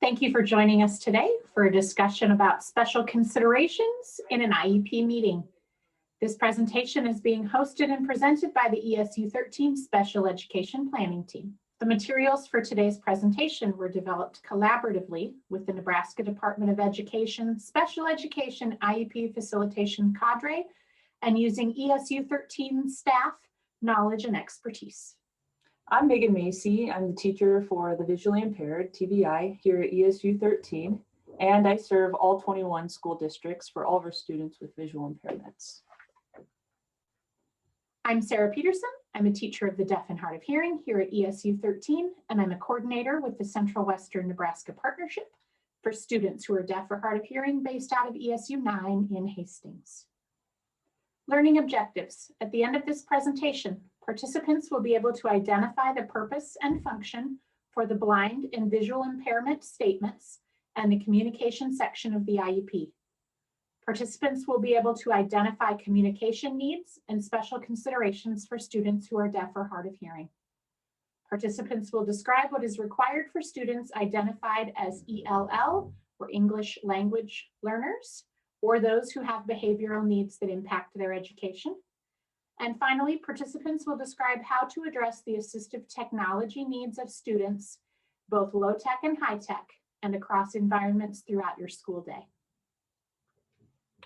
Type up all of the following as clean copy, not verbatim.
Thank you for joining us today for a discussion about special considerations in an IEP meeting. This presentation is being hosted and presented by the ESU 13 Special Education Planning Team. The materials for today's presentation were developed collaboratively with the Nebraska Department of Education Special Education IEP Facilitation Cadre and using ESU 13 staff knowledge and expertise. I'm Megan Macy. I'm the teacher for the visually impaired, TVI, here at ESU 13, and I serve all 21 school districts for all of our students with visual impairments. I'm Sarah Peterson. I'm a teacher of the deaf and hard of hearing here at ESU 13, and I'm a coordinator with the Central Western Nebraska Partnership for students who are deaf or hard of hearing based out of ESU 9 in Hastings. Learning objectives. At the end of this presentation, participants will be able to identify the purpose and function for the blind and visual impairment statements and the communication section of the IEP. Participants will be able to identify communication needs and special considerations for students who are deaf or hard of hearing. Participants will describe what is required for students identified as ELL, or English language learners, or those who have behavioral needs that impact their education. And finally, participants will describe how to address the assistive technology needs of students, both low-tech and high-tech, and across environments throughout your school day.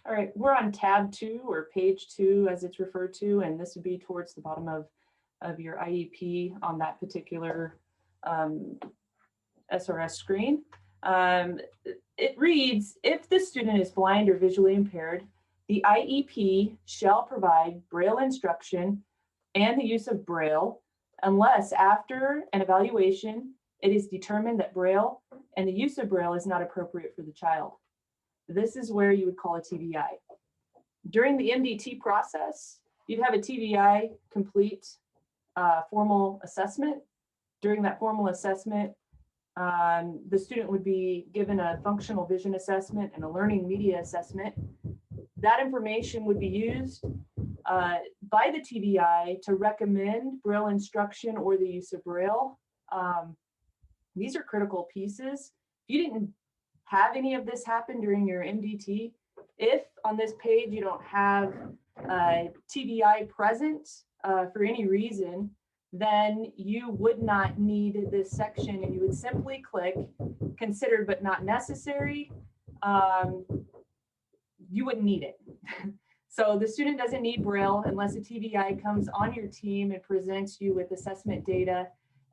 All right, we're on tab 2 or page 2 as it's referred to, and this would be towards the bottom of your IEP on that particular SRS screen. It reads, if the student is blind or visually impaired, the IEP shall provide Braille instruction and the use of Braille unless after an evaluation, it is determined that Braille and the use of Braille is not appropriate for the child. This is where you would call a TVI. During the MDT process, you'd have a TVI complete formal assessment. During that formal assessment, the student would be given a functional vision assessment and a learning media assessment. That information would be used by the TVI to recommend Braille instruction or the use of Braille. These are critical pieces. If you didn't have any of this happen during your MDT, if on this page you don't have TVI present for any reason, then you would not need this section and you would simply click considered but not necessary. You wouldn't need it. So the student doesn't need Braille unless a TVI comes on your team and presents you with assessment data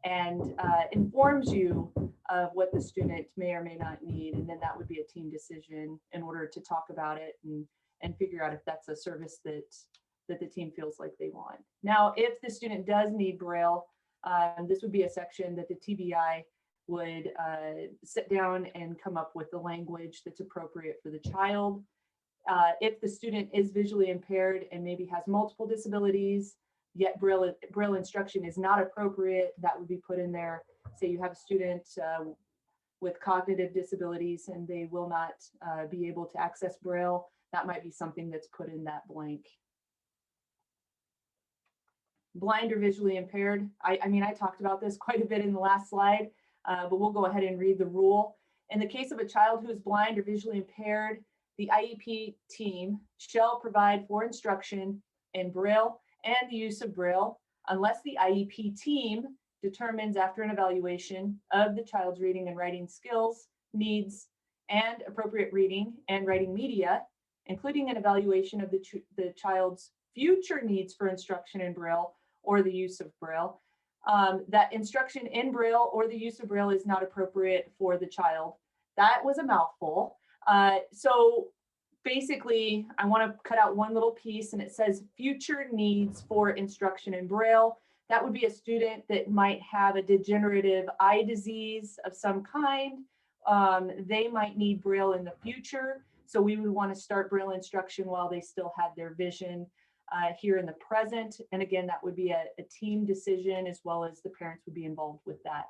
and informs you of what the student may or may not need. And then that would be a team decision in order to talk about it and figure out if that's a service that the team feels like they want. Now, if the student does need Braille, this would be a section that the TVI would sit down and come up with the language that's appropriate for the child. If the student is visually impaired and maybe has multiple disabilities, yet Braille instruction is not appropriate, that would be put in there. Say you have a student with cognitive disabilities and they will not be able to access Braille, that might be something that's put in that blank. Blind or visually impaired, I mean, I talked about this quite a bit in the last slide, but we'll go ahead and read the rule. In the case of a child who is blind or visually impaired, the IEP team shall provide for instruction in Braille and the use of Braille unless the IEP team determines after an evaluation of the child's reading and writing skills, needs, and appropriate reading and writing media, including an evaluation of the child's future needs for instruction in Braille or the use of Braille, that instruction in Braille or the use of Braille is not appropriate for the child. That was a mouthful. So basically, I want to cut out one little piece and it says future needs for instruction in Braille. That would be a student that might have a degenerative eye disease of some kind. They might need Braille in the future. So we would want to start Braille instruction while they still had their vision here in the present. And again, that would be a team decision as well as the parents would be involved with that.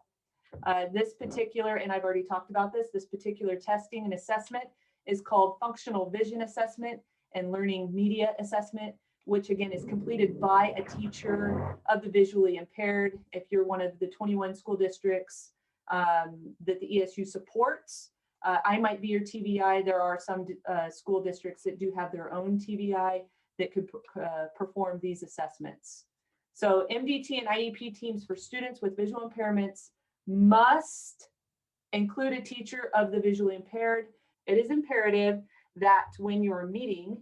This particular, and I've already talked about this particular testing and assessment is called functional vision assessment and learning media assessment, which again is completed by a teacher of the visually impaired. If you're one of the 21 school districts that the ESU supports. I might be your TBI. There are some school districts that do have their own TBI that could perform these assessments. So MDT and IEP teams for students with visual impairments must include a teacher of the visually impaired. It is imperative that when you're meeting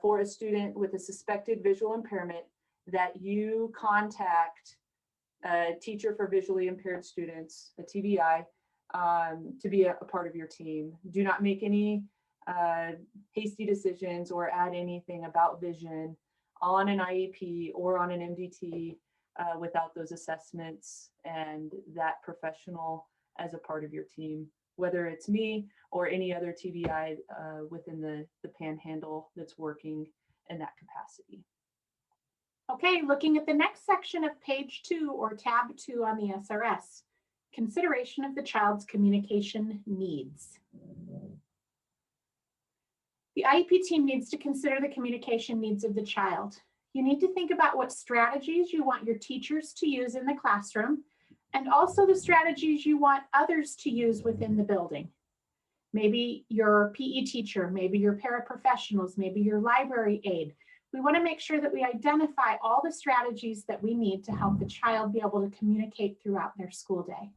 for a student with a suspected visual impairment, that you contact a teacher for visually impaired students, a TBI, to be a part of your team. Do not make any hasty decisions or add anything about vision on an IEP or on an MDT without those assessments and that professional as a part of your team, whether it's me or any other TBI within the panhandle that's working in that capacity. Okay, looking at the next section of page 2 or tab 2 on the SRS, consideration of the child's communication needs. The IEP team needs to consider the communication needs of the child. You need to think about what strategies you want your teachers to use in the classroom, and also the strategies you want others to use within the building. Maybe your PE teacher, maybe your paraprofessionals, maybe your library aide. We want to make sure that we identify all the strategies that we need to help the child be able to communicate throughout their school day.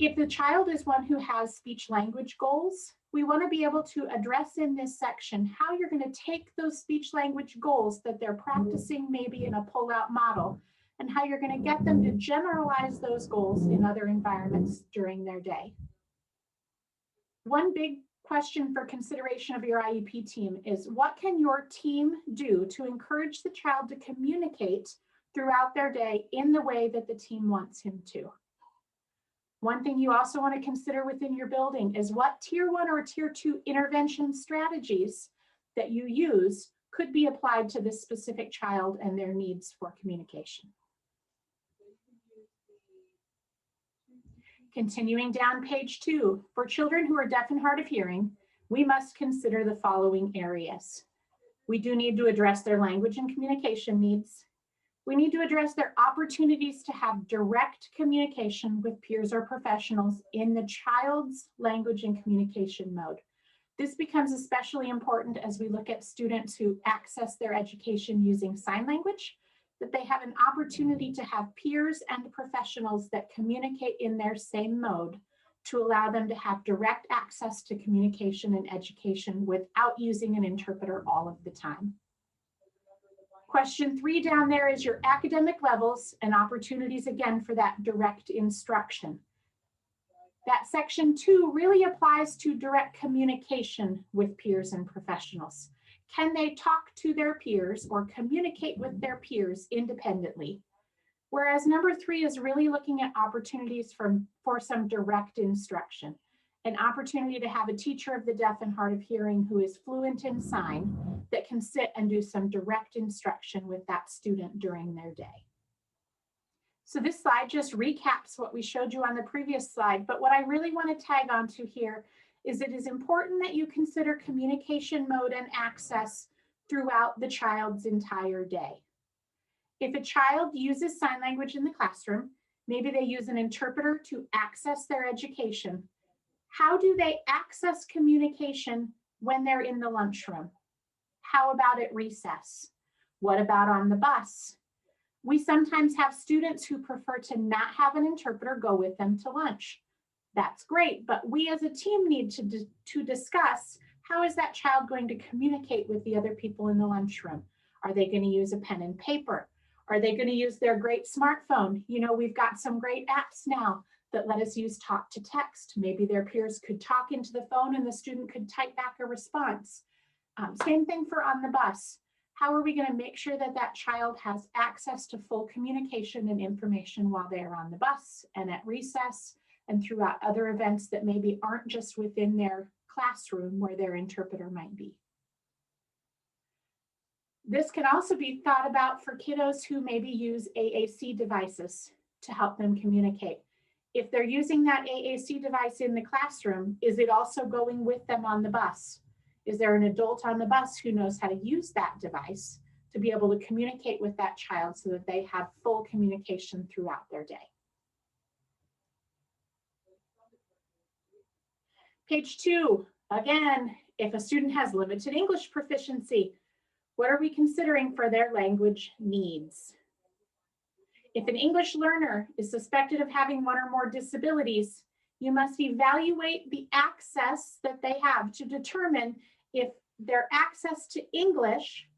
If the child is one who has speech language goals, we want to be able to address in this section how you're going to take those speech language goals that they're practicing maybe in a pull-out model, and how you're going to get them to generalize those goals in other environments during their day. One big question for consideration of your IEP team is, what can your team do to encourage the child to communicate throughout their day in the way that the team wants him to? One thing you also want to consider within your building is what tier 1 or tier 2 intervention strategies that you use could be applied to this specific child and their needs for communication. Continuing down page 2, for children who are deaf and hard of hearing, we must consider the following areas. We do need to address their language and communication needs. We need to address their opportunities to have direct communication with peers or professionals in the child's language and communication mode. This becomes especially important as we look at students who access their education using sign language, that they have an opportunity to have peers and professionals that communicate in their same mode to allow them to have direct access to communication and education without using an interpreter all of the time. Question 3 down there is your academic levels and opportunities again for that direct instruction. That section 2 really applies to direct communication with peers and professionals. Can they talk to their peers or communicate with their peers independently? Whereas number 3 is really looking at opportunities for some direct instruction, an opportunity to have a teacher of the deaf and hard of hearing who is fluent in sign that can sit and do some direct instruction with that student during their day. So this slide just recaps what we showed you on the previous slide, but what I really want to tag onto here is it is important that you consider communication mode and access throughout the child's entire day. If a child uses sign language in the classroom, maybe they use an interpreter to access their education. How do they access communication when they're in the lunchroom? How about at recess? What about on the bus? We sometimes have students who prefer to not have an interpreter go with them to lunch. That's great, but we as a team need to discuss how is that child going to communicate with the other people in the lunchroom? Are they going to use a pen and paper? Are they going to use their great smartphone? You know, we've got some great apps now that let us use talk to text. Maybe their peers could talk into the phone and the student could type back a response. Same thing for on the bus. How are we going to make sure that that child has access to full communication and information while they are on the bus and at recess and throughout other events that maybe aren't just within their classroom where their interpreter might be? This can also be thought about for kiddos who maybe use AAC devices to help them communicate. If they're using that AAC device in the classroom, is it also going with them on the bus? Is there an adult on the bus who knows how to use that device to be able to communicate with that child so that they have full communication throughout their day? Page 2, again, if a student has limited English proficiency, what are we considering for their language needs? If an English learner is suspected of having one or more disabilities, you must evaluate the access that they have to determine if their access to English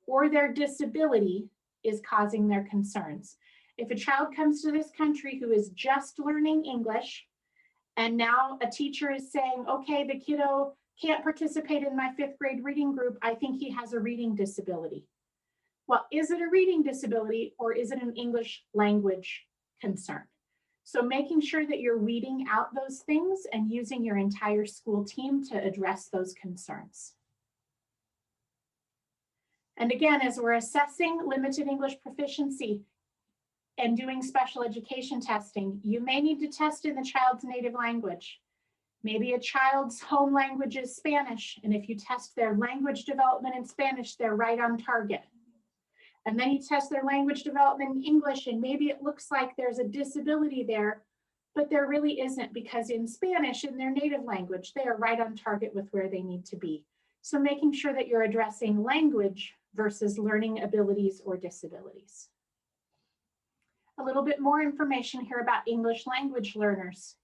or their disability is causing their concerns. If a child comes to this country who is just learning English, and now a teacher is saying, okay, the kiddo can't participate in my 5th grade reading group, I think he has a reading disability. Well, is it a reading disability or is it an English language concern? So making sure that you're weeding out those things and using your entire school team to address those concerns. And again, as we're assessing limited English proficiency and doing special education testing, you may need to test in the child's native language. Maybe a child's home language is Spanish, and if you test their language development in Spanish, they're right on target. And then you test their language development in English, and maybe it looks like there's a disability there, but there really isn't, because in Spanish, in their native language, they are right on target with where they need to be. So making sure that you're addressing language versus learning abilities or disabilities. A little bit more information here about English language learners.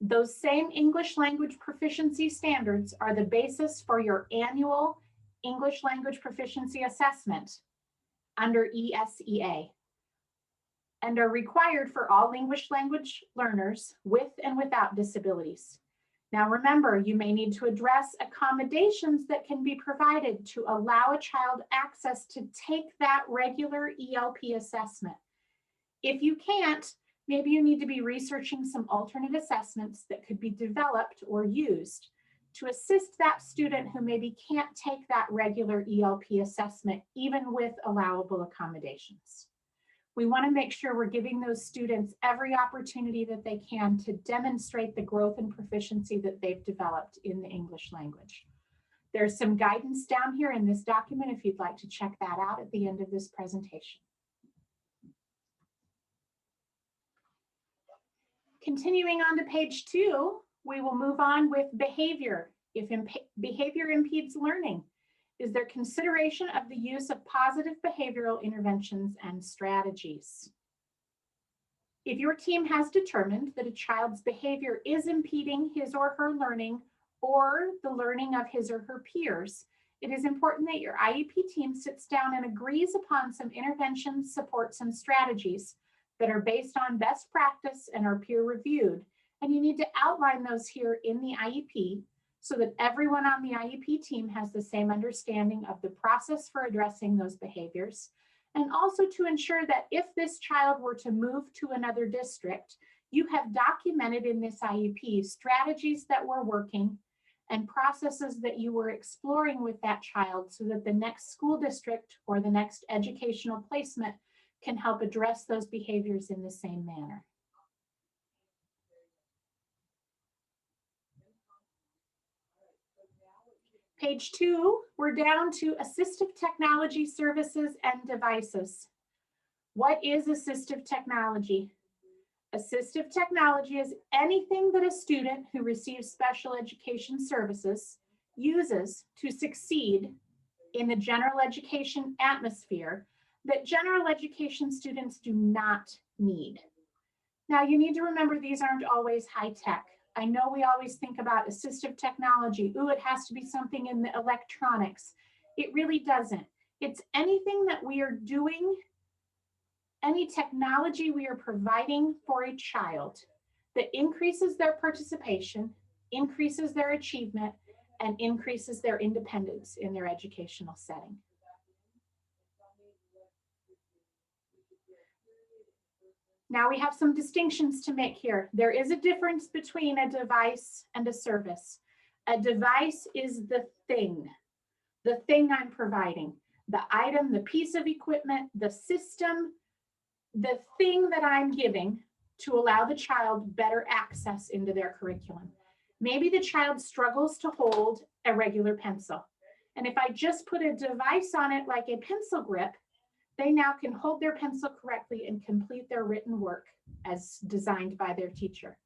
Those same English language proficiency standards are the basis for your annual English language proficiency assessment under ESEA and are required for all English language learners with and without disabilities. Now remember, you may need to address accommodations that can be provided to allow a child access to take that regular ELP assessment. If you can't, maybe you need to be researching some alternate assessments that could be developed or used to assist that student who maybe can't take that regular ELP assessment, even with allowable accommodations. We want to make sure we're giving those students every opportunity that they can to demonstrate the growth and proficiency that they've developed in the English language. There's some guidance down here in this document if you'd like to check that out at the end of this presentation. Continuing on to page 2, we will move on with behavior. If behavior impedes learning, is there consideration of the use of positive behavioral interventions and strategies? If your team has determined that a child's behavior is impeding his or her learning or the learning of his or her peers, it is important that your IEP team sits down and agrees upon some interventions, supports, and strategies that are based on best practice and are peer reviewed. And you need to outline those here in the IEP so that everyone on the IEP team has the same understanding of the process for addressing those behaviors. And also to ensure that if this child were to move to another district, you have documented in this IEP strategies that were working and processes that you were exploring with that child so that the next school district or the next educational placement can help address those behaviors in the same manner. Page 2, we're down to assistive technology services and devices. What is assistive technology? Assistive technology is anything that a student who receives special education services uses to succeed in the general education atmosphere that general education students do not need. Now, you need to remember these aren't always high tech. I know we always think about assistive technology. Ooh, it has to be something in the electronics. It really doesn't. It's anything that we are doing, any technology we are providing for a child that increases their participation, increases their achievement, and increases their independence in their educational setting. Now we have some distinctions to make here. There is a difference between a device and a service. A device is the thing I'm providing, the item, the piece of equipment, the system, the thing that I'm giving to allow the child better access into their curriculum. Maybe the child struggles to hold a regular pencil. And if I just put a device on it like a pencil grip, they now can hold their pencil correctly and complete their written work as designed by their teacher.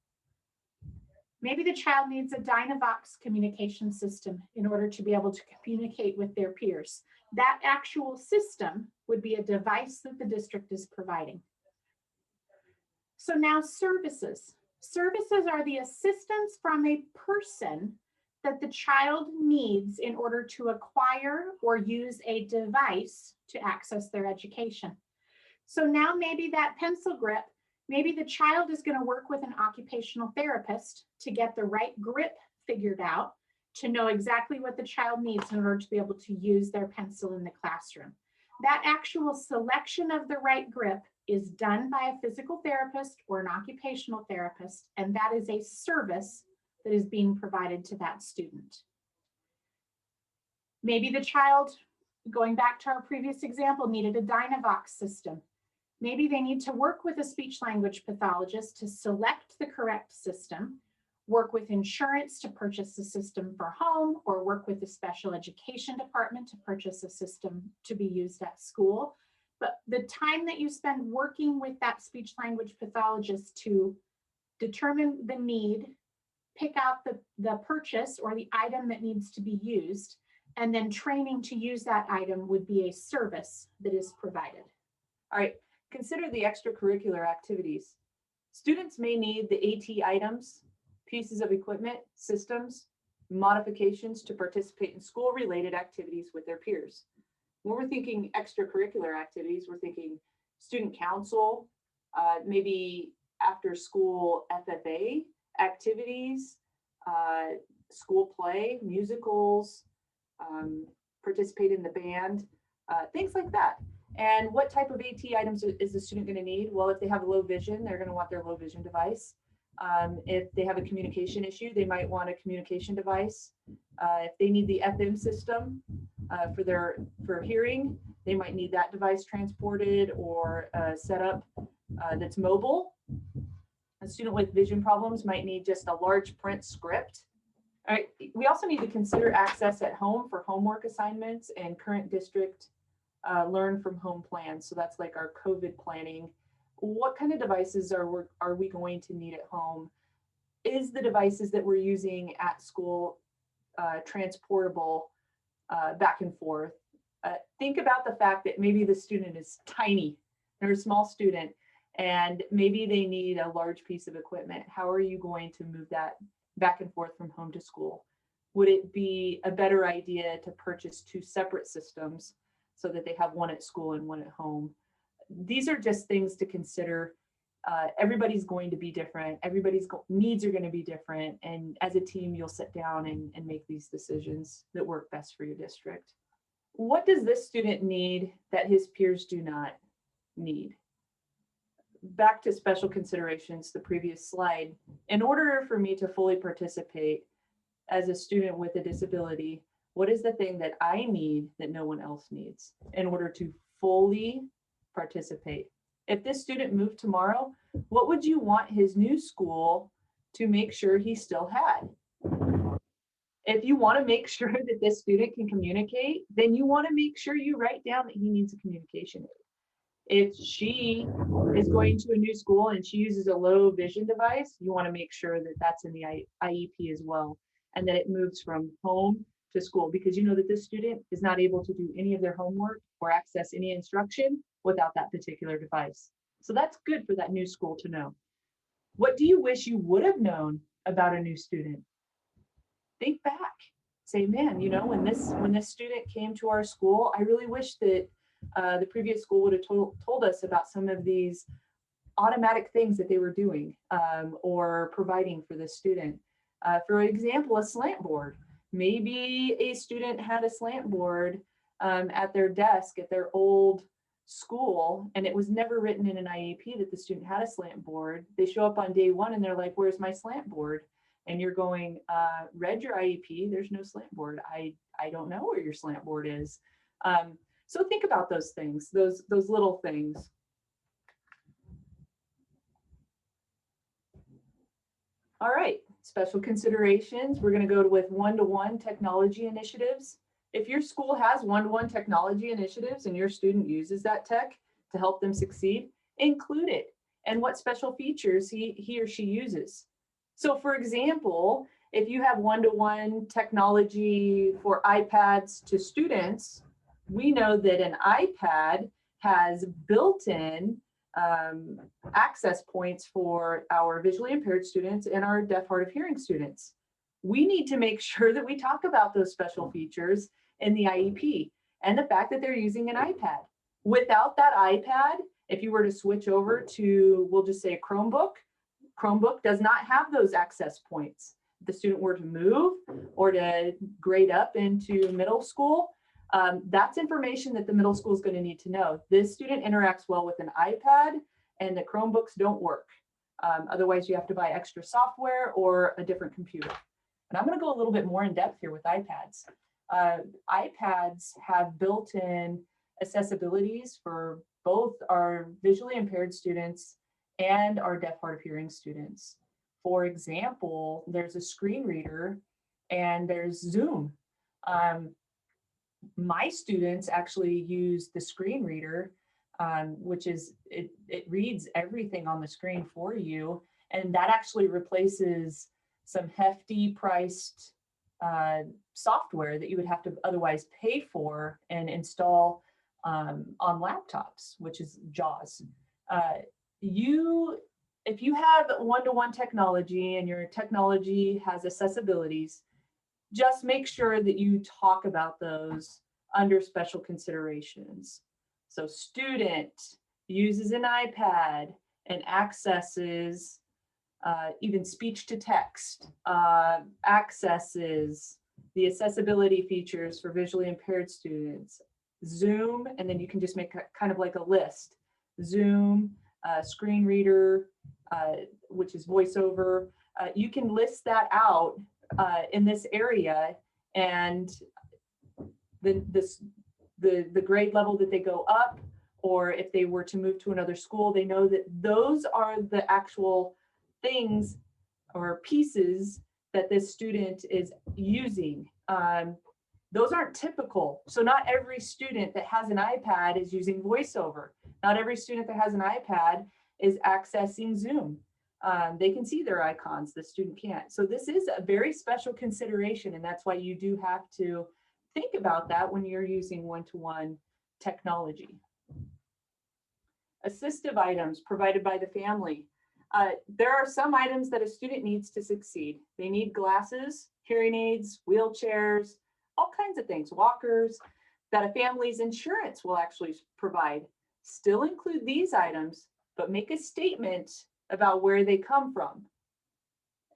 Maybe the child needs a Dynavox communication system in order to be able to communicate with their peers. That actual system would be a device that the district is providing. So now services. Services are the assistance from a person that the child needs in order to acquire or use a device to access their education. So now maybe that pencil grip, maybe the child is going to work with an occupational therapist to get the right grip figured out, to know exactly what the child needs in order to be able to use their pencil in the classroom. That actual selection of the right grip is done by a physical therapist or an occupational therapist, and that is a service that is being provided to that student. Maybe the child, going back to our previous example, needed a Dynavox system. Maybe they need to work with a speech language pathologist to select the correct system, work with insurance to purchase a system for home, or work with the special education department to purchase a system to be used at school. But the time that you spend working with that speech language pathologist to determine the need, pick out the purchase or the item that needs to be used, and then training to use that item would be a service that is provided. All right, consider the extracurricular activities. Students may need the AT items, pieces of equipment, systems, modifications to participate in school-related activities with their peers. When we're thinking extracurricular activities, we're thinking student council, maybe after school FFA activities, school play, musicals, participate in the band, things like that. And what type of AT items is the student going to need? Well, if they have low vision, they're going to want their low vision device. If they have a communication issue, they might want a communication device. If they need the FM system for hearing, they might need that device transported or set up that's mobile. A student with vision problems might need just a large print script. All right, we also need to consider access at home for homework assignments and current district learn from home plans. So that's like our COVID planning. What kind of devices are we going to need at home? Is the devices that we're using at school transportable back and forth? Think about the fact that maybe the student is tiny, they're a small student, and maybe they need a large piece of equipment. How are you going to move that back and forth from home to school? Would it be a better idea to purchase two separate systems so that they have one at school and one at home? These are just things to consider. Everybody's going to be different. Everybody's needs are going to be different. And as a team, you'll sit down and make these decisions that work best for your district. What does this student need that his peers do not need? Back to special considerations, the previous slide. In order for me to fully participate as a student with a disability, what is the thing that I need that no one else needs in order to fully participate? If this student moved tomorrow, what would you want his new school to make sure he still had? If you want to make sure that this student can communicate, then you want to make sure you write down that he needs a communication aid. If she is going to a new school and she uses a low vision device, you want to make sure that that's in the IEP as well, and that it moves from home to school, because you know that this student is not able to do any of their homework or access any instruction without that particular device. So that's good for that new school to know. What do you wish you would have known about a new student? Think back. Say, man, you know, when this student came to our school, I really wish that the previous school would have told us about some of these automatic things that they were doing or providing for this student. For example, a slant board. Maybe a student had a slant board at their desk at their old school, and it was never written in an IEP that the student had a slant board. They show up on day one and they're like, where's my slant board? And you're going, read your IEP, there's no slant board. I don't know where your slant board is. So think about those things, those little things. All right, special considerations. We're going to go with one-to-one technology initiatives. If your school has one-to-one technology initiatives and your student uses that tech to help them succeed, include it and what special features he or she uses. So for example, if you have one-to-one technology for iPads to students, we know that an iPad has built-in access points for our visually impaired students and our deaf, hard of hearing students. We need to make sure that we talk about those special features in the IEP and the fact that they're using an iPad. Without that iPad, if you were to switch over to, we'll just say a Chromebook does not have those access points. If the student were to move or to grade up into middle school, that's information that the middle school is going to need to know. This student interacts well with an iPad and the Chromebooks don't work. Otherwise, you have to buy extra software or a different computer. And I'm going to go a little bit more in depth here with iPads. iPads have built-in accessibilities for both our visually impaired students and our deaf, hard of hearing students. For example, there's a screen reader and there's Zoom. My students actually use the screen reader, which is, it reads everything on the screen for you. And that actually replaces some hefty priced software that you would have to otherwise pay for and install on laptops, which is JAWS. If you have one-to-one technology and your technology has accessibilities, just make sure that you talk about those under special considerations. So student uses an iPad and accesses even speech to text, accesses the accessibility features for visually impaired students, Zoom, and then you can just make kind of like a list. Zoom, screen reader, which is voiceover. You can list that out in this area, and the grade level that they go up, or if they were to move to another school, they know that those are the actual things or pieces that this student is using. Those aren't typical. So not every student that has an iPad is using voiceover. Not every student that has an iPad is accessing Zoom. They can see their icons, the student can't. So this is a very special consideration, and that's why you do have to think about that when you're using one-to-one technology. Assistive items provided by the family. There are some items that a student needs to succeed. They need glasses, hearing aids, wheelchairs, all kinds of things, walkers, that a family's insurance will actually provide. Still include these items, but make a statement about where they come from.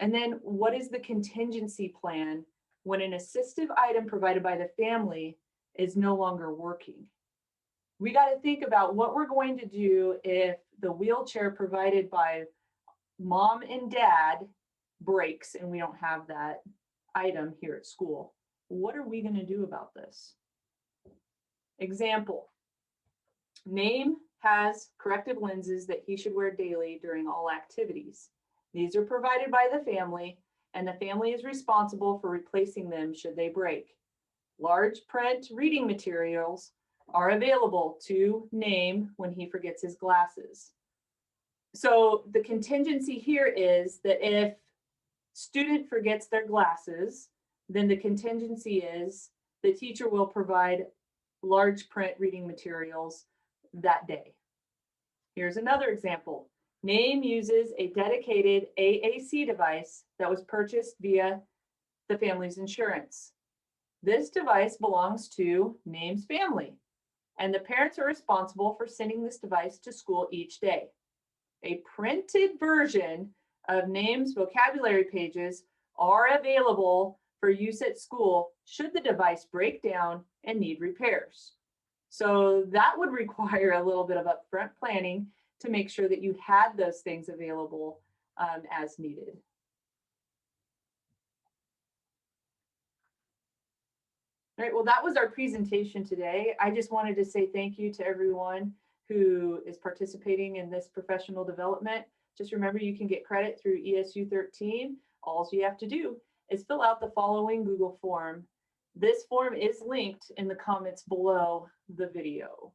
And then what is the contingency plan when an assistive item provided by the family is no longer working? We got to think about what we're going to do if the wheelchair provided by mom and dad breaks and we don't have that item here at school. What are we going to do about this? Example, Name has corrective lenses that he should wear daily during all activities. These are provided by the family, and the family is responsible for replacing them should they break. Large print reading materials are available to Name when he forgets his glasses. So the contingency here is that if student forgets their glasses, then the contingency is the teacher will provide large print reading materials that day. Here's another example. Name uses a dedicated AAC device that was purchased via the family's insurance. This device belongs to Name's family, and the parents are responsible for sending this device to school each day. A printed version of Name's vocabulary pages are available for use at school should the device break down and need repairs. So that would require a little bit of upfront planning to make sure that you had those things available as needed. All right, well, that was our presentation today. I just wanted to say thank you to everyone who is participating in this professional development. Just remember, you can get credit through ESU 13. All you have to do is fill out the following Google form. This form is linked in the comments below the video.